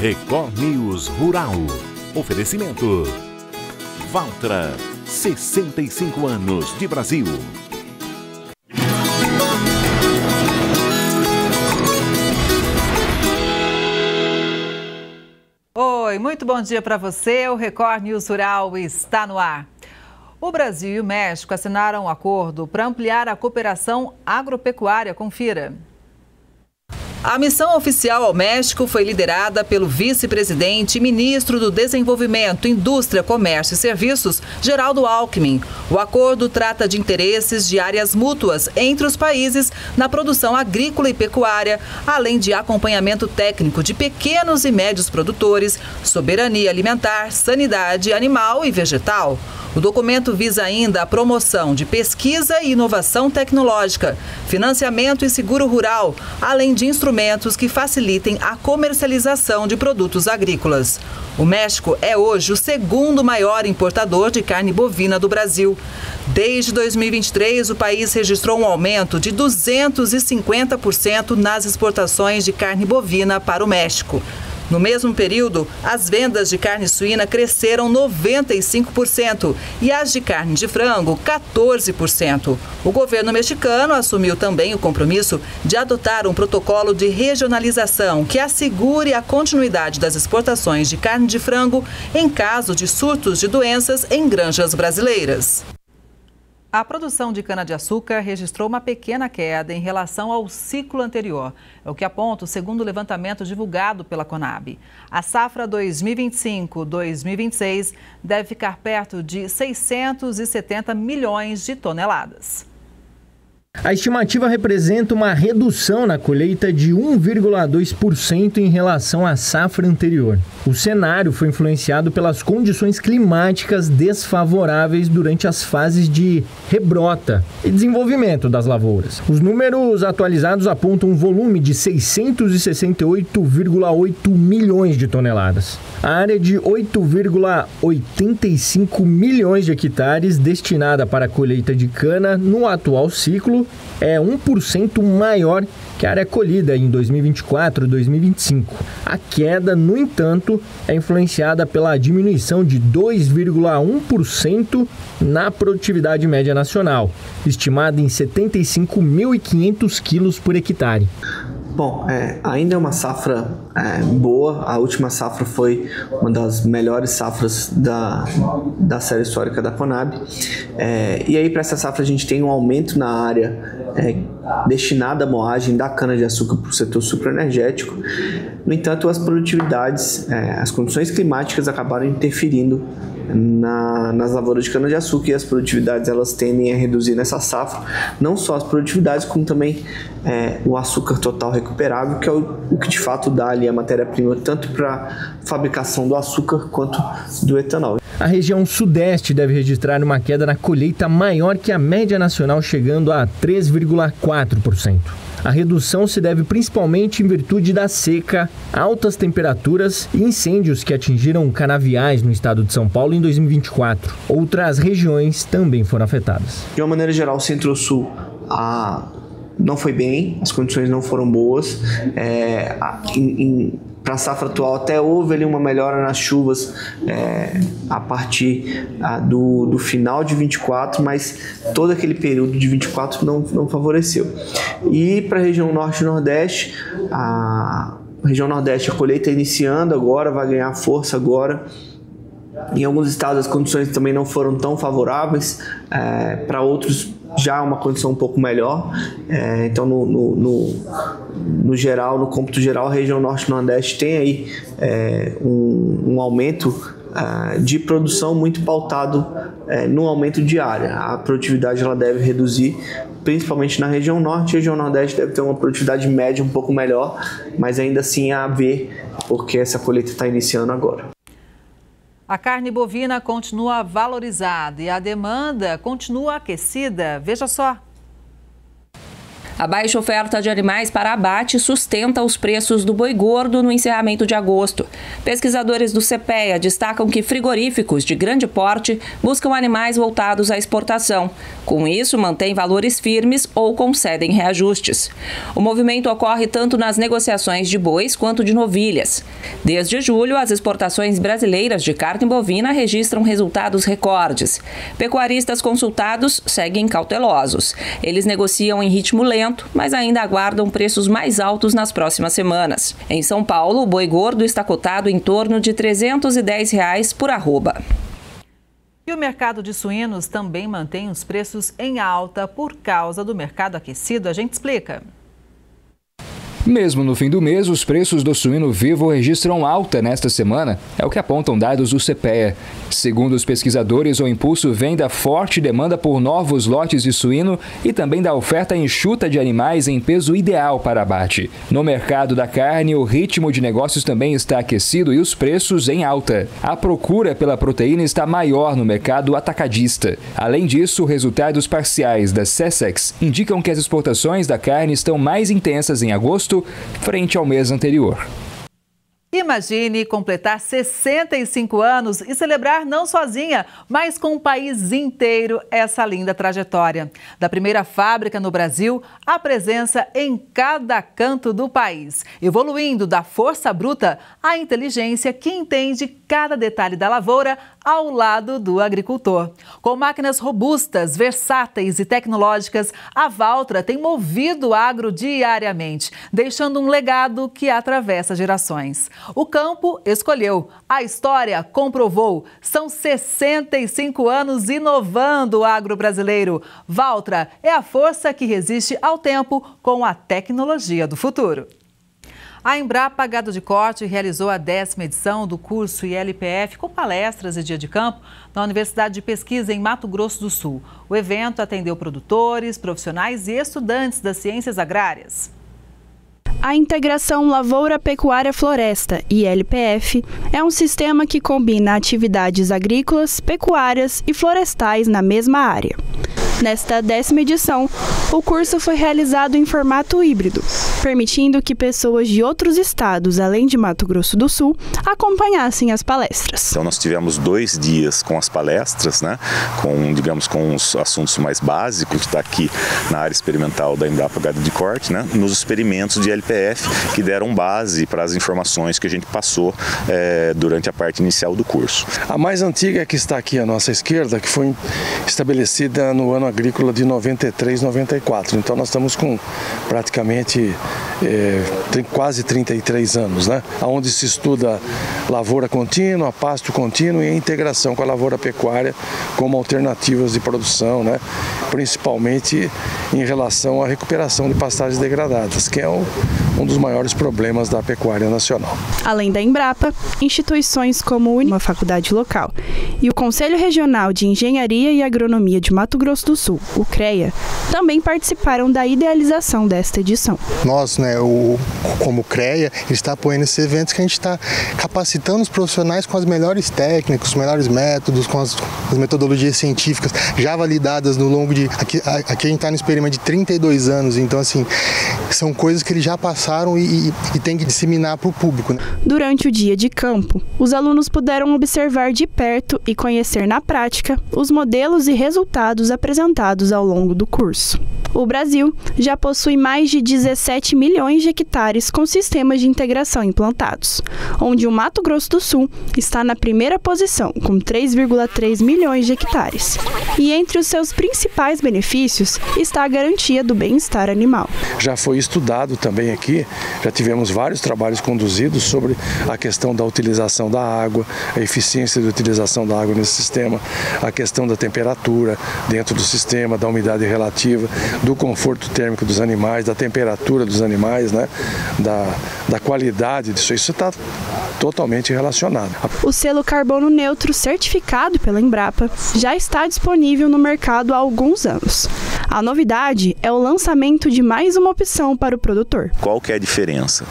Record News Rural. Oferecimento Valtra, 65 anos de Brasil. Oi, muito bom dia para você. O Record News Rural está no ar. O Brasil e o México assinaram um acordo para ampliar a cooperação agropecuária. Confira. A missão oficial ao México foi liderada pelo vice-presidente e ministro do Desenvolvimento, Indústria, Comércio e Serviços, Geraldo Alckmin. O acordo trata de interesses de áreas mútuas entre os países na produção agrícola e pecuária, além de acompanhamento técnico de pequenos e médios produtores, soberania alimentar, sanidade animal e vegetal. O documento visa ainda a promoção de pesquisa e inovação tecnológica, financiamento e seguro rural, além de instrumentos que facilitem a comercialização de produtos agrícolas. O México é hoje o segundo maior importador de carne bovina do Brasil. Desde 2023, o país registrou um aumento de 250% nas exportações de carne bovina para o México. No mesmo período, as vendas de carne suína cresceram 95% e as de carne de frango, 14%. O governo mexicano assumiu também o compromisso de adotar um protocolo de regionalização que assegure a continuidade das exportações de carne de frango em caso de surtos de doenças em granjas brasileiras. A produção de cana-de-açúcar registrou uma pequena queda em relação ao ciclo anterior. É o que aponta o segundo levantamento divulgado pela Conab. A safra 2025-2026 deve ficar perto de 670 milhões de toneladas. A estimativa representa uma redução na colheita de 1,2% em relação à safra anterior. O cenário foi influenciado pelas condições climáticas desfavoráveis durante as fases de rebrota e desenvolvimento das lavouras. Os números atualizados apontam um volume de 668,8 milhões de toneladas. A área de 8,85 milhões de hectares destinada para a colheita de cana no atual ciclo é 1% maior que a área colhida em 2024 e 2025. A queda, no entanto, é influenciada pela diminuição de 2,1% na produtividade média nacional, estimada em 75.500 quilos por hectare. Bom, ainda é uma safra boa. A última safra foi uma das melhores safras da série histórica da Conab. E aí, para essa safra, a gente tem um aumento na área destinada à moagem da cana-de-açúcar para o setor sucroenergético. No entanto, as produtividades, as condições climáticas acabaram interferindo nas lavouras de cana-de-açúcar, e as produtividades elas tendem a reduzir nessa safra, não só as produtividades, como também o açúcar total recuperável, que é o que de fato dá ali a matéria-prima tanto para fabricação do açúcar quanto do etanol. A região sudeste deve registrar uma queda na colheita maior que a média nacional, chegando a 3,4%. A redução se deve principalmente em virtude da seca, altas temperaturas e incêndios que atingiram canaviais no estado de São Paulo em 2024. Outras regiões também foram afetadas. De uma maneira geral, o Centro-Sul não foi bem, as condições não foram boas. Para a safra atual até houve ali uma melhora nas chuvas a partir do final de 24, mas todo aquele período de 24 não favoreceu. E para a região norte e nordeste, a colheita iniciando agora, vai ganhar força agora. Em alguns estados as condições também não foram tão favoráveis, para outros já uma condição um pouco melhor. Então no geral, no cômputo geral, a região norte e nordeste tem aí um aumento de produção muito pautado no aumento de área. A produtividade ela deve reduzir, principalmente na região norte. A região nordeste deve ter uma produtividade média um pouco melhor, mas ainda assim a ver, porque essa colheita está iniciando agora. A carne bovina continua valorizada e a demanda continua aquecida. Veja só. A baixa oferta de animais para abate sustenta os preços do boi gordo no encerramento de agosto. Pesquisadores do CPEA destacam que frigoríficos de grande porte buscam animais voltados à exportação. Com isso, mantêm valores firmes ou concedem reajustes. O movimento ocorre tanto nas negociações de bois quanto de novilhas. Desde julho, as exportações brasileiras de carne bovina registram resultados recordes. Pecuaristas consultados seguem cautelosos. Eles negociam em ritmo lento, mas ainda aguardam preços mais altos nas próximas semanas. Em São Paulo, o boi gordo está cotado em torno de R$ 310 por arroba. E o mercado de suínos também mantém os preços em alta por causa do mercado aquecido. A gente explica. Mesmo no fim do mês, os preços do suíno vivo registram alta nesta semana, é o que apontam dados do CPEA. Segundo os pesquisadores, o impulso vem da forte demanda por novos lotes de suíno e também da oferta enxuta de animais em peso ideal para abate. No mercado da carne, o ritmo de negócios também está aquecido e os preços em alta. A procura pela proteína está maior no mercado atacadista. Além disso, resultados parciais da SESEX indicam que as exportações da carne estão mais intensas em agosto frente ao mês anterior. Imagine completar 65 anos e celebrar não sozinha, mas com o país inteiro essa linda trajetória. Da primeira fábrica no Brasil, à presença em cada canto do país, evoluindo da força bruta à inteligência que entende cada detalhe da lavoura ao lado do agricultor. Com máquinas robustas, versáteis e tecnológicas, a Valtra tem movido o agro diariamente, deixando um legado que atravessa gerações. O campo escolheu, a história comprovou. São 65 anos inovando o agro brasileiro. Valtra é a força que resiste ao tempo com a tecnologia do futuro. A Embrapa Gado de Corte realizou a 10ª edição do curso ILPF com palestras e dia de campo na Universidade de Pesquisa em Mato Grosso do Sul. O evento atendeu produtores, profissionais e estudantes das ciências agrárias. A integração Lavoura-Pecuária-Floresta, ILPF, é um sistema que combina atividades agrícolas, pecuárias e florestais na mesma área. Nesta 10ª edição, o curso foi realizado em formato híbrido, permitindo que pessoas de outros estados, além de Mato Grosso do Sul, acompanhassem as palestras. Então nós tivemos 2 dias com as palestras, com os assuntos mais básicos, que está aqui na área experimental da Embrapa Gado de Corte, nos experimentos de LPF, que deram base para as informações que a gente passou durante a parte inicial do curso. A mais antiga é que está aqui à nossa esquerda, que foi estabelecida no ano agrícola de 93, 94. Então nós estamos com praticamente quase 33 anos, onde se estuda lavoura contínua, pasto contínuo e a integração com a lavoura pecuária como alternativas de produção, principalmente em relação à recuperação de pastagens degradadas, que é um dos maiores problemas da pecuária nacional. Além da Embrapa, instituições como uma faculdade local e o Conselho Regional de Engenharia e Agronomia de Mato Grosso do Sul, o CREA, também participaram da idealização desta edição. Nós, como CREA, está apoiando esses eventos que a gente está capacitando os profissionais com as melhores técnicas, os melhores métodos, com as metodologias científicas já validadas no longo de... Aqui a gente está no experimento de 32 anos, então assim, são coisas que eles já passaram e tem que disseminar para o público. Durante o dia de campo, os alunos puderam observar de perto e conhecer na prática os modelos e resultados apresentados ao longo do curso. O Brasil já possui mais de 17 milhões de hectares com sistemas de integração implantados, onde o Mato Grosso do Sul está na primeira posição, com 3,3 milhões de hectares. E entre os seus principais benefícios está a garantia do bem-estar animal. Já foi estudado também aqui, já tivemos vários trabalhos conduzidos sobre a questão da utilização da água, a eficiência da utilização da água nesse sistema, a questão da temperatura dentro do sistema, da umidade relativa, do conforto térmico dos animais, da temperatura dos animais, da qualidade disso. Isso está totalmente relacionado. O selo carbono neutro certificado pela Embrapa já está disponível no mercado há alguns anos. A novidade é o lançamento de mais uma opção para o produtor. Qual que é a diferença?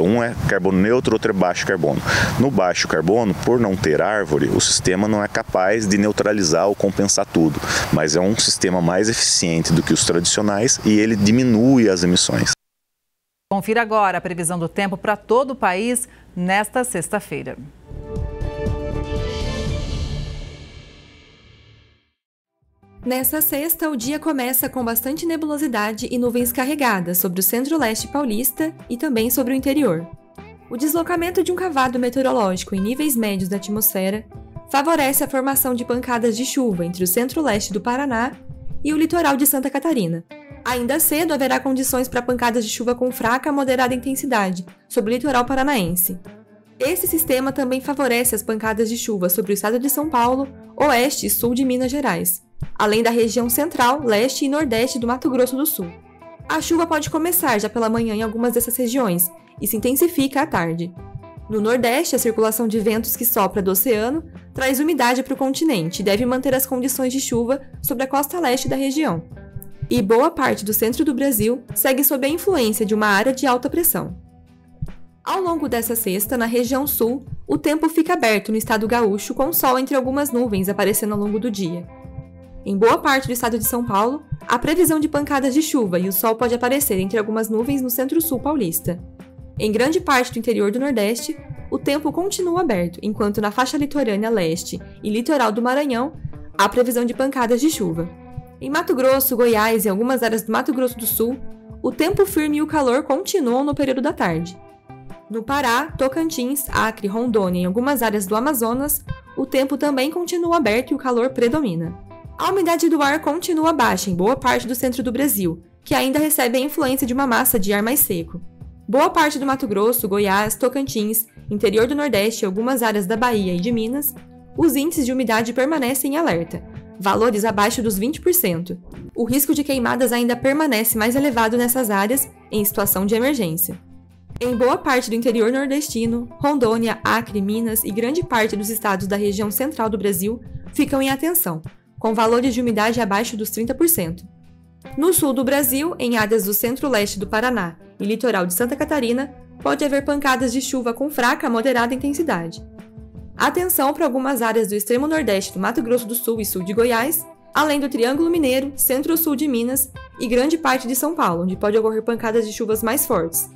Um é carbono neutro, outro é baixo carbono. No baixo carbono, por não ter árvore, o sistema não é capaz de neutralizar ou compensar tudo, mas é um sistema mais eficiente do que o navios tradicionais e ele diminui as emissões. Confira agora a previsão do tempo para todo o país nesta sexta-feira. Nesta sexta, o dia começa com bastante nebulosidade e nuvens carregadas sobre o centro-leste paulista e também sobre o interior. O deslocamento de um cavado meteorológico em níveis médios da atmosfera favorece a formação de pancadas de chuva entre o centro-leste do Paraná e o litoral de Santa Catarina. Ainda cedo haverá condições para pancadas de chuva com fraca a moderada intensidade sobre o litoral paranaense. Esse sistema também favorece as pancadas de chuva sobre o estado de São Paulo, oeste e sul de Minas Gerais, além da região central, leste e nordeste do Mato Grosso do Sul. A chuva pode começar já pela manhã em algumas dessas regiões e se intensifica à tarde. No nordeste, a circulação de ventos que sopra do oceano traz umidade para o continente e deve manter as condições de chuva sobre a costa leste da região. E boa parte do centro do Brasil segue sob a influência de uma área de alta pressão. Ao longo dessa sexta, na região sul, o tempo fica aberto no estado gaúcho, com sol entre algumas nuvens aparecendo ao longo do dia. Em boa parte do estado de São Paulo, há previsão de pancadas de chuva e o sol pode aparecer entre algumas nuvens no centro-sul paulista. Em grande parte do interior do Nordeste, o tempo continua aberto, enquanto na faixa litorânea leste e litoral do Maranhão, há previsão de pancadas de chuva. Em Mato Grosso, Goiás e algumas áreas do Mato Grosso do Sul, o tempo firme e o calor continuam no período da tarde. No Pará, Tocantins, Acre, Rondônia e algumas áreas do Amazonas, o tempo também continua aberto e o calor predomina. A umidade do ar continua baixa em boa parte do centro do Brasil, que ainda recebe a influência de uma massa de ar mais seco. Boa parte do Mato Grosso, Goiás, Tocantins, interior do Nordeste e algumas áreas da Bahia e de Minas, os índices de umidade permanecem em alerta, valores abaixo dos 20%. O risco de queimadas ainda permanece mais elevado nessas áreas em situação de emergência. Em boa parte do interior nordestino, Rondônia, Acre, Minas e grande parte dos estados da região central do Brasil ficam em atenção, com valores de umidade abaixo dos 30%. No sul do Brasil, em áreas do centro-leste do Paraná e litoral de Santa Catarina, pode haver pancadas de chuva com fraca a moderada intensidade. Atenção para algumas áreas do extremo nordeste do Mato Grosso do Sul e sul de Goiás, além do Triângulo Mineiro, centro-sul de Minas e grande parte de São Paulo, onde pode ocorrer pancadas de chuvas mais fortes.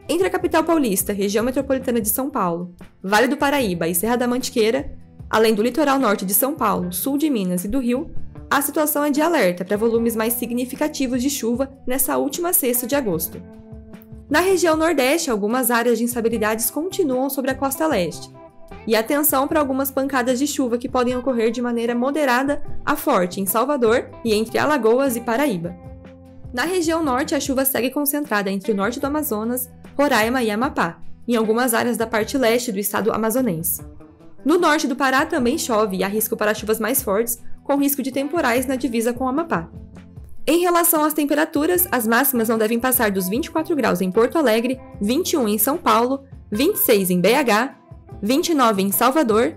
Entre a capital paulista, região metropolitana de São Paulo, Vale do Paraíba e Serra da Mantiqueira, além do litoral norte de São Paulo, sul de Minas e do Rio, a situação é de alerta para volumes mais significativos de chuva nessa última sexta de agosto. Na região nordeste, algumas áreas de instabilidades continuam sobre a costa leste, e atenção para algumas pancadas de chuva que podem ocorrer de maneira moderada a forte em Salvador e entre Alagoas e Paraíba. Na região norte, a chuva segue concentrada entre o norte do Amazonas, Roraima e Amapá, em algumas áreas da parte leste do estado amazonense. No norte do Pará também chove e há risco para chuvas mais fortes, com risco de temporais na divisa com o Amapá. Em relação às temperaturas, as máximas não devem passar dos 24 graus em Porto Alegre, 21 em São Paulo, 26 em BH, 29 em Salvador,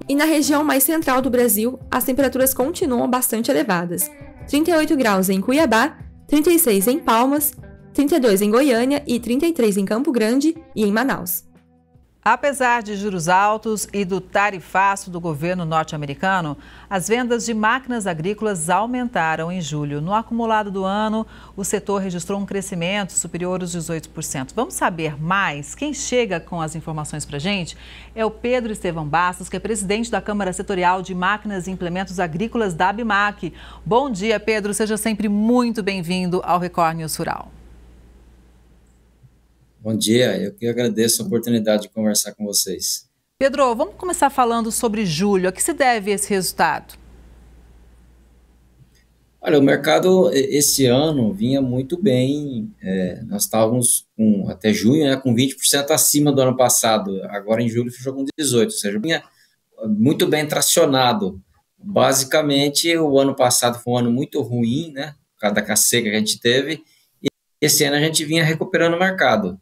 e na região mais central do Brasil, as temperaturas continuam bastante elevadas, 38 graus em Cuiabá, 36 em Palmas, 32 em Goiânia e 33 em Campo Grande e em Manaus. Apesar de juros altos e do tarifaço do governo norte-americano, as vendas de máquinas agrícolas aumentaram em julho. No acumulado do ano, o setor registrou um crescimento superior aos 18%. Vamos saber mais? Quem chega com as informações para a gente é o Pedro Estevão Bastos, que é presidente da Câmara Setorial de Máquinas e Implementos Agrícolas da ABMAC. Bom dia, Pedro. Seja sempre muito bem-vindo ao Record News Rural. Bom dia, eu que agradeço a oportunidade de conversar com vocês. Pedro, vamos começar falando sobre julho. A que se deve esse resultado? Olha, o mercado esse ano vinha muito bem, nós estávamos até junho, né, com 20% acima do ano passado, agora em julho fechou com 18%, ou seja, vinha muito bem tracionado. Basicamente, o ano passado foi um ano muito ruim, né, por causa da seca que a gente teve, e esse ano a gente vinha recuperando o mercado.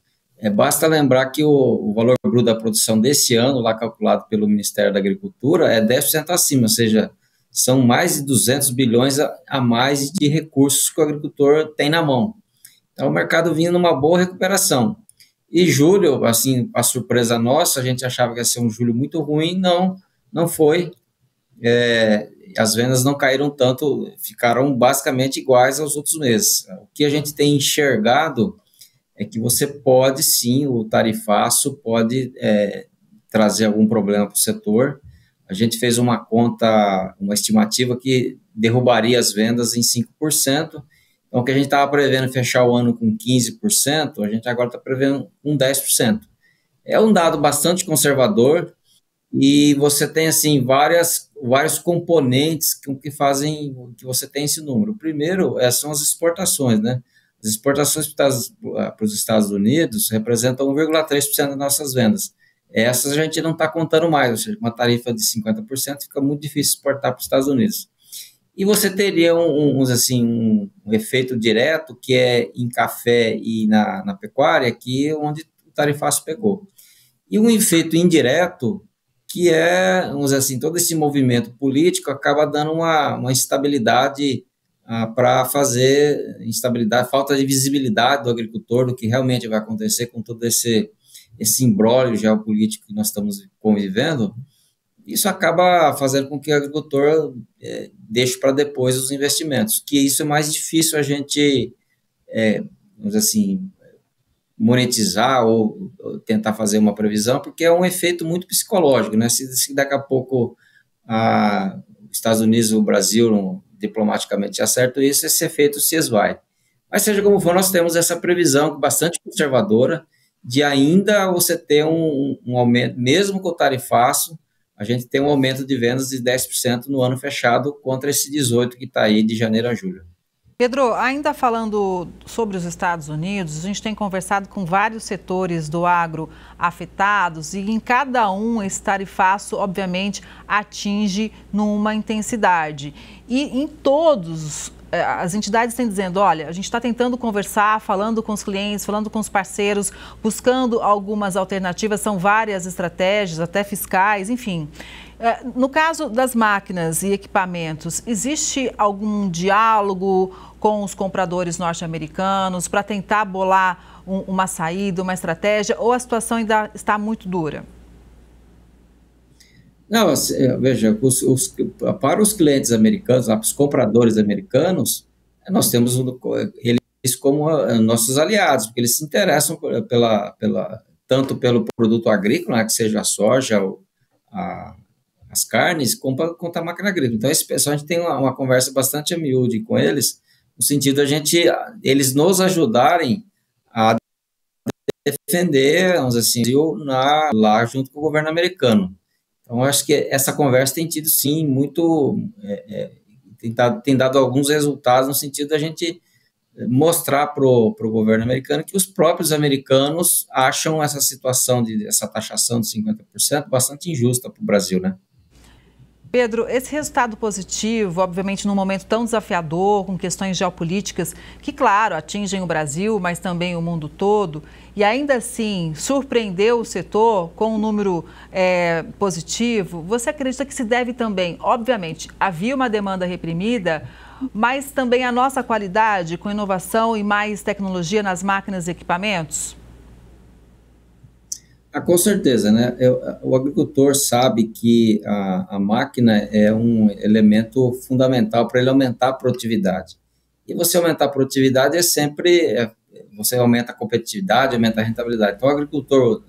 Basta lembrar que o valor bruto da produção desse ano, lá calculado pelo Ministério da Agricultura, é 10% acima, ou seja, são mais de 200 bilhões a mais de recursos que o agricultor tem na mão. Então, o mercado vinha numa boa recuperação. E julho, assim, a surpresa nossa, a gente achava que ia ser um julho muito ruim, não foi. as vendas não caíram tanto, ficaram basicamente iguais aos outros meses. O que a gente tem enxergado é que você pode sim, o tarifaço pode trazer algum problema para o setor. A gente fez uma estimativa que derrubaria as vendas em 5%. Então, o que a gente estava prevendo fechar o ano com 15%, a gente agora está prevendo com 10%. É um dado bastante conservador e você tem, assim, vários componentes que fazem que você tenha esse número. O primeiro são as exportações, né? As exportações para os Estados Unidos representam 1,3% das nossas vendas. Essas a gente não está contando mais, ou seja, uma tarifa de 50% fica muito difícil exportar para os Estados Unidos. E você teria um efeito direto, que é em café e na pecuária, que é onde o tarifaço pegou. E um efeito indireto, que é, vamos dizer assim, todo esse movimento político acaba dando uma instabilidade para fazer instabilidade, falta de visibilidade do agricultor, do que realmente vai acontecer com todo esse imbróglio geopolítico que nós estamos convivendo. Isso acaba fazendo com que o agricultor deixe para depois os investimentos, que isso é mais difícil a gente, vamos dizer assim, monetizar ou tentar fazer uma previsão, porque é um efeito muito psicológico, né? Se daqui a pouco os Estados Unidos e o Brasil diplomaticamente acertam isso, esse efeito se esvai. Mas seja como for, nós temos essa previsão bastante conservadora de ainda você ter um aumento, mesmo com o tarifaço, a gente tem um aumento de vendas de 10% no ano fechado contra esse 18% que está aí de janeiro a julho. Pedro, ainda falando sobre os Estados Unidos, a gente tem conversado com vários setores do agro afetados e em cada um esse tarifaço, obviamente, atinge numa intensidade. E em todos, as entidades têm dizendo, olha, a gente está tentando conversar, falando com os clientes, falando com os parceiros, buscando algumas alternativas, são várias estratégias, até fiscais, enfim. No caso das máquinas e equipamentos, existe algum diálogo com os compradores norte-americanos para tentar bolar uma saída, uma estratégia, ou a situação ainda está muito dura? Não, veja, para os clientes americanos, para os compradores americanos, nós temos eles como nossos aliados, porque eles se interessam tanto pelo produto agrícola, né, que seja a soja, as carnes, quanto a máquina agrícola. Então, esse pessoal, a gente tem uma conversa bastante a miúde com eles, no sentido de eles nos ajudarem a defender, vamos dizer assim, lá junto com o governo americano. Então, acho que essa conversa tem tido, sim, tem dado alguns resultados no sentido da gente mostrar para o governo americano que os próprios americanos acham essa situação, essa taxação de 50% bastante injusta para o Brasil, né? Pedro, esse resultado positivo, obviamente num momento tão desafiador, com questões geopolíticas que, claro, atingem o Brasil, mas também o mundo todo, e ainda assim surpreendeu o setor com um número positivo, você acredita que se deve também, obviamente, havia uma demanda reprimida, mas também a nossa qualidade com inovação e mais tecnologia nas máquinas e equipamentos? Com certeza, né? O agricultor sabe que a máquina é um elemento fundamental para ele aumentar a produtividade. E você aumentar a produtividade você aumenta a competitividade, aumenta a rentabilidade. Então, o agricultor,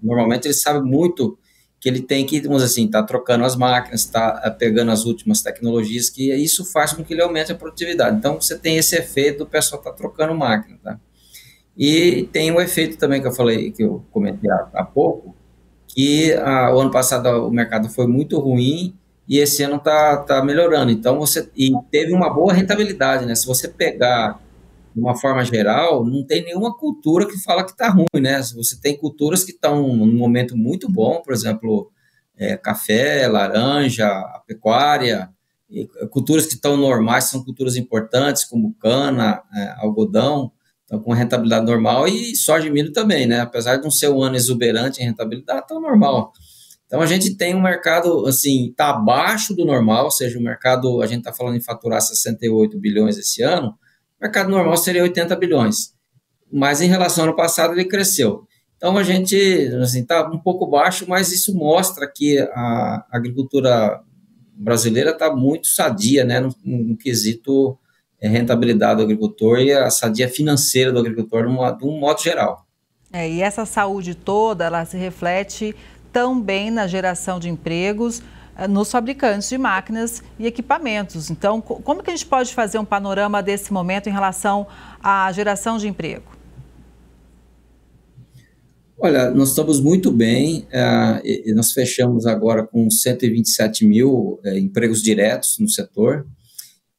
normalmente, ele sabe muito que ele tem que, vamos dizer assim, está trocando as máquinas, está pegando as últimas tecnologias, que isso faz com que ele aumente a produtividade. Então, você tem esse efeito do pessoal estar trocando máquina, tá? E tem um efeito também que eu comentei há pouco, que o ano passado o mercado foi muito ruim e esse ano está melhorando. Então, teve uma boa rentabilidade, né? Se você pegar de uma forma geral, não tem nenhuma cultura que fala que está ruim, né? Você tem culturas que estão num momento muito bom, por exemplo, café, laranja, a pecuária, e culturas que estão normais, são culturas importantes, como cana, algodão, então, com rentabilidade normal, e soja e milho também, né? Apesar de não ser um ano exuberante em rentabilidade, está normal. Então, a gente tem um mercado, assim, está abaixo do normal, ou seja, o mercado, a gente está falando em faturar 68 bilhões esse ano, o mercado normal seria 80 bilhões. Mas, em relação ao ano passado, ele cresceu. Então, a gente, assim, está um pouco baixo, mas isso mostra que a agricultura brasileira está muito sadia, né, no quesito rentabilidade do agricultor e a sadia financeira do agricultor de um modo geral. E essa saúde toda, ela se reflete também na geração de empregos nos fabricantes de máquinas e equipamentos. Então, como que a gente pode fazer um panorama desse momento em relação à geração de emprego? Olha, nós estamos muito bem, nós fechamos agora com 127 mil empregos diretos no setor,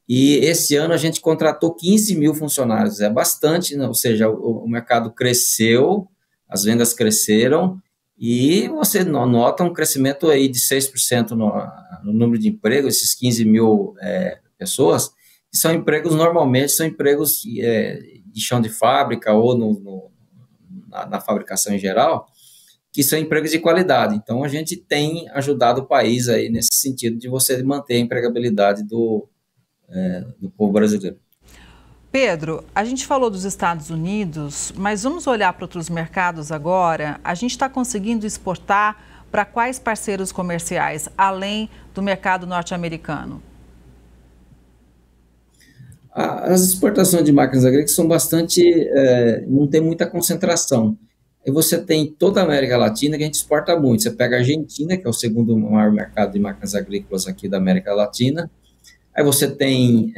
e esse ano a gente contratou 15 mil funcionários, é bastante, né? Ou seja, o mercado cresceu, as vendas cresceram, e você nota um crescimento aí de 6% no número de empregos, esses 15 mil pessoas, que são empregos, normalmente são empregos de chão de fábrica ou na fabricação em geral, que são empregos de qualidade. Então, a gente tem ajudado o país aí nesse sentido de você manter a empregabilidade do povo brasileiro. Pedro, a gente falou dos Estados Unidos, mas vamos olhar para outros mercados agora. A gente está conseguindo exportar para quais parceiros comerciais, além do mercado norte-americano? As exportações de máquinas agrícolas são bastante, não tem muita concentração. E você tem toda a América Latina que a gente exporta muito. Você pega a Argentina, que é o segundo maior mercado de máquinas agrícolas aqui da América Latina. Aí você tem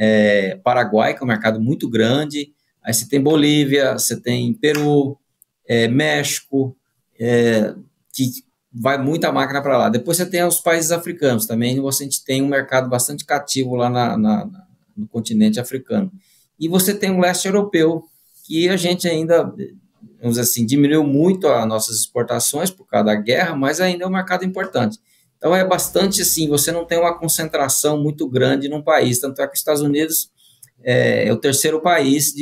Paraguai, que é um mercado muito grande. Aí você tem Bolívia, você tem Peru, México, que vai muita máquina para lá. Depois você tem os países africanos também. A gente tem um mercado bastante cativo lá no continente africano. E você tem o leste europeu, que a gente ainda, vamos dizer assim, diminuiu muito as nossas exportações por causa da guerra, mas ainda é um mercado importante. Então é bastante assim, você não tem uma concentração muito grande num país, tanto é que os Estados Unidos é o terceiro país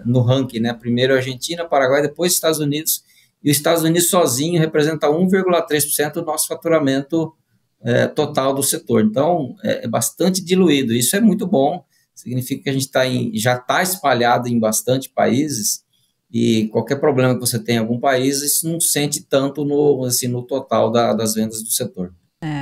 no ranking, né? Primeiro a Argentina, Paraguai, depois os Estados Unidos, e os Estados Unidos sozinho representa 1,3% do nosso faturamento total do setor. Então é bastante diluído, isso é muito bom. Significa que a gente já está espalhado em bastante países e qualquer problema que você tem em algum país, isso não sente tanto no total das vendas do setor.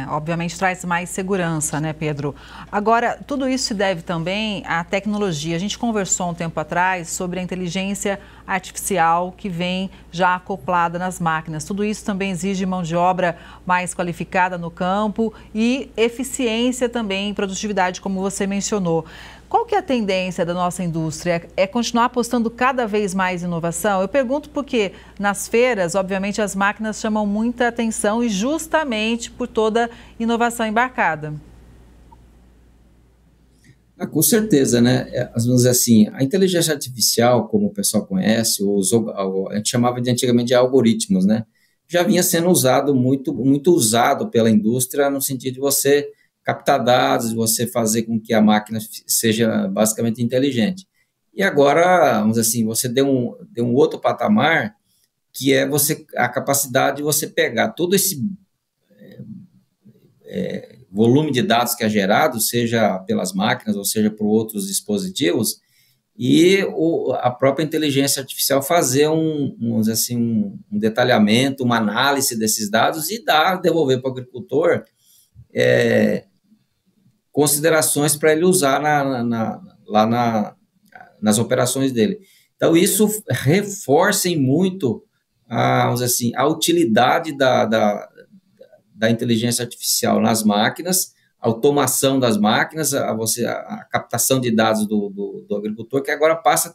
Obviamente traz mais segurança, né, Pedro? Agora, tudo isso se deve também à tecnologia. A gente conversou um tempo atrás sobre a inteligência artificial que vem já acoplada nas máquinas. Tudo isso também exige mão de obra mais qualificada no campo e eficiência também, produtividade, como você mencionou. Qual que é a tendência da nossa indústria? É continuar apostando cada vez mais em inovação? Eu pergunto porque nas feiras, obviamente, as máquinas chamam muita atenção e justamente por toda inovação embarcada. Com certeza, né? Vamos dizer assim, a inteligência artificial, como o pessoal conhece, a gente chamava antigamente de algoritmos, né? Já vinha sendo usado, muito usado pela indústria, no sentido de você captar dados, você fazer com que a máquina seja basicamente inteligente. E agora, vamos dizer assim, você deu um outro patamar, que é a capacidade de você pegar todo esse volume de dados que é gerado, seja pelas máquinas ou seja por outros dispositivos, e a própria inteligência artificial fazer vamos dizer assim, um detalhamento, uma análise desses dados e devolver para o agricultor considerações para ele usar lá nas operações dele. Então, isso reforça muito vamos dizer assim, a utilidade da inteligência artificial nas máquinas, a automação das máquinas, a captação de dados do agricultor, que agora passa a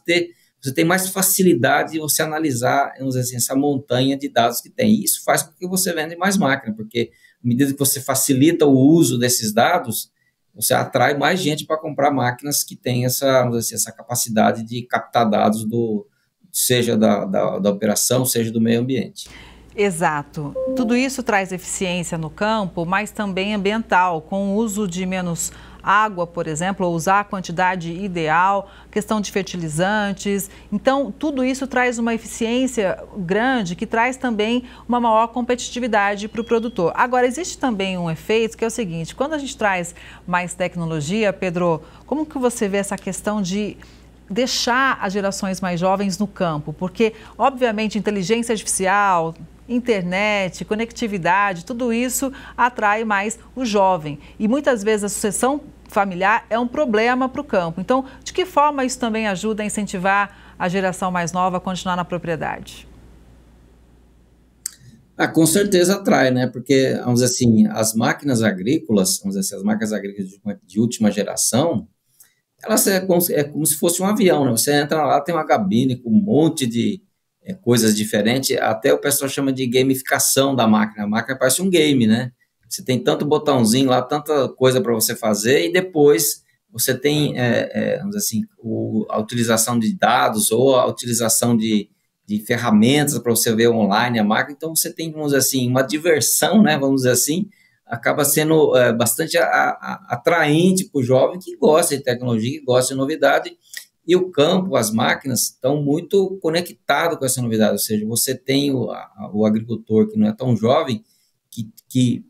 você tem mais facilidade de você analisar, vamos dizer assim, essa montanha de dados que tem. E isso faz com que você venda mais máquina, porque à medida que você facilita o uso desses dados, você atrai mais gente para comprar máquinas que têm vamos dizer assim, essa capacidade de captar dados seja da operação, seja do meio ambiente. Exato. Tudo isso traz eficiência no campo, mas também ambiental, com o uso de menos água, por exemplo, ou usar a quantidade ideal, questão de fertilizantes. Então, tudo isso traz uma eficiência grande, que traz também uma maior competitividade para o produtor. Agora, existe também um efeito que é o seguinte: quando a gente traz mais tecnologia, Pedro, como que você vê essa questão de deixar as gerações mais jovens no campo? Porque, obviamente, inteligência artificial, internet, conectividade, tudo isso atrai mais o jovem. E muitas vezes a sucessão familiar é um problema para o campo. Então, de que forma isso também ajuda a incentivar a geração mais nova a continuar na propriedade? Com certeza atrai, né? Porque, vamos dizer assim, as máquinas agrícolas, vamos dizer assim, as máquinas agrícolas de última geração, elas é como se fosse um avião, né? Você entra lá, tem uma cabine com um monte de coisas diferentes, até o pessoal chama de gamificação da máquina. A máquina parece um game, né? Você tem tanto botãozinho lá, tanta coisa para você fazer, e depois você tem, vamos dizer assim, a utilização de dados ou a utilização de ferramentas para você ver online a máquina. Então você tem, vamos dizer assim, uma diversão, né? Vamos dizer assim, acaba sendo bastante atraente para o jovem que gosta de tecnologia, que gosta de novidade, e o campo, as máquinas, estão muito conectados com essa novidade, ou seja, você tem o agricultor que não é tão jovem, que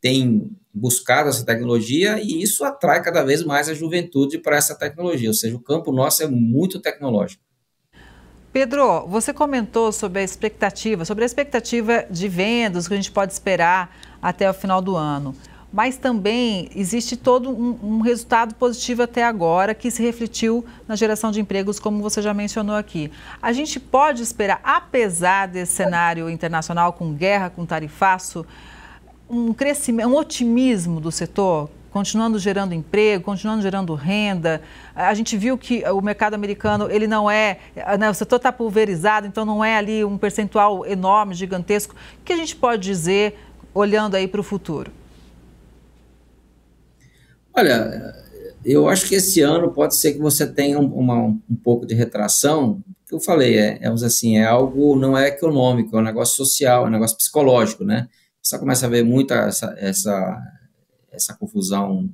tem buscado essa tecnologia, e isso atrai cada vez mais a juventude para essa tecnologia, ou seja, o campo nosso é muito tecnológico. Pedro, você comentou sobre a expectativa de vendas que a gente pode esperar até o final do ano. Mas também existe todo um resultado positivo até agora que se refletiu na geração de empregos, como você já mencionou aqui. A gente pode esperar, apesar desse cenário internacional com guerra, com tarifaço, um crescimento, um otimismo do setor? Continuando gerando emprego, continuando gerando renda. A gente viu que o mercado americano, ele não é, o setor está pulverizado, então não é ali um percentual enorme, gigantesco. O que a gente pode dizer, olhando aí para o futuro? Olha, eu acho que esse ano pode ser que você tenha um pouco de retração. O que eu falei, assim, é algo, não é econômico, é um negócio social, é um negócio psicológico, né? Você começa a ver muito essa confusão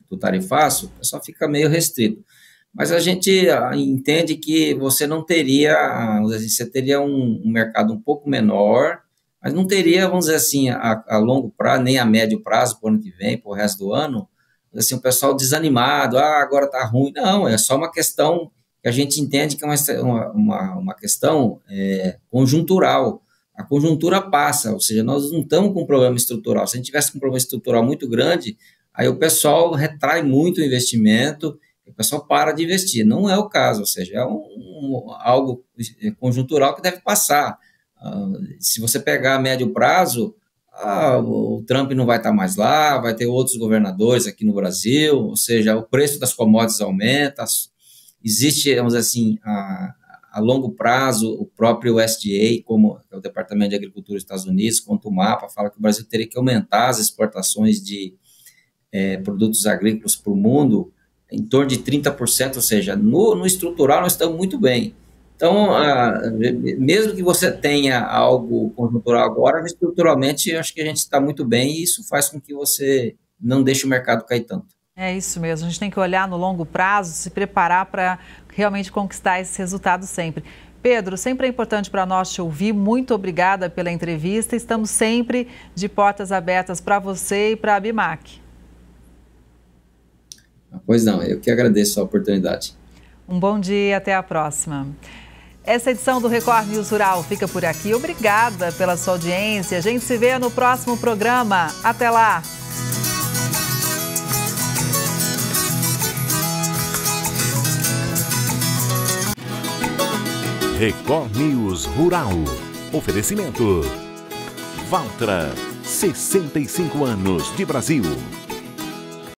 do tarifaço, o pessoal fica meio restrito. Mas a gente entende que você não teria, você teria um mercado um pouco menor, mas não teria, vamos dizer assim, a longo prazo, nem a médio prazo, para o ano que vem, para o resto do ano, assim, o pessoal desanimado, agora está ruim. Não, é só uma questão que a gente entende que é uma questão conjuntural. A conjuntura passa, ou seja, nós não estamos com um problema estrutural. Se a gente tivesse com um problema estrutural muito grande, aí o pessoal retrai muito o investimento, o pessoal para de investir. Não é o caso, ou seja, é algo conjuntural que deve passar. Se você pegar a médio prazo, o Trump não vai estar mais lá, vai ter outros governadores aqui no Brasil, ou seja, o preço das commodities aumenta, existe, vamos dizer assim, a longo prazo, o próprio USDA, como é o Departamento de Agricultura dos Estados Unidos, quanto o mapa, fala que o Brasil teria que aumentar as exportações de produtos agrícolas para o mundo em torno de 30%, ou seja, no estrutural nós estamos muito bem. Então, mesmo que você tenha algo conjuntural agora, estruturalmente eu acho que a gente está muito bem e isso faz com que você não deixe o mercado cair tanto. É isso mesmo, a gente tem que olhar no longo prazo, se preparar para realmente conquistar esse resultado sempre. Pedro, sempre é importante para nós te ouvir, muito obrigada pela entrevista, estamos sempre de portas abertas para você e para a BIMAC. Pois não, eu que agradeço a oportunidade. Um bom dia, até a próxima. Essa edição do Record News Rural fica por aqui, obrigada pela sua audiência, a gente se vê no próximo programa, até lá! Record News Rural. Oferecimento. Valtra, 65 anos de Brasil.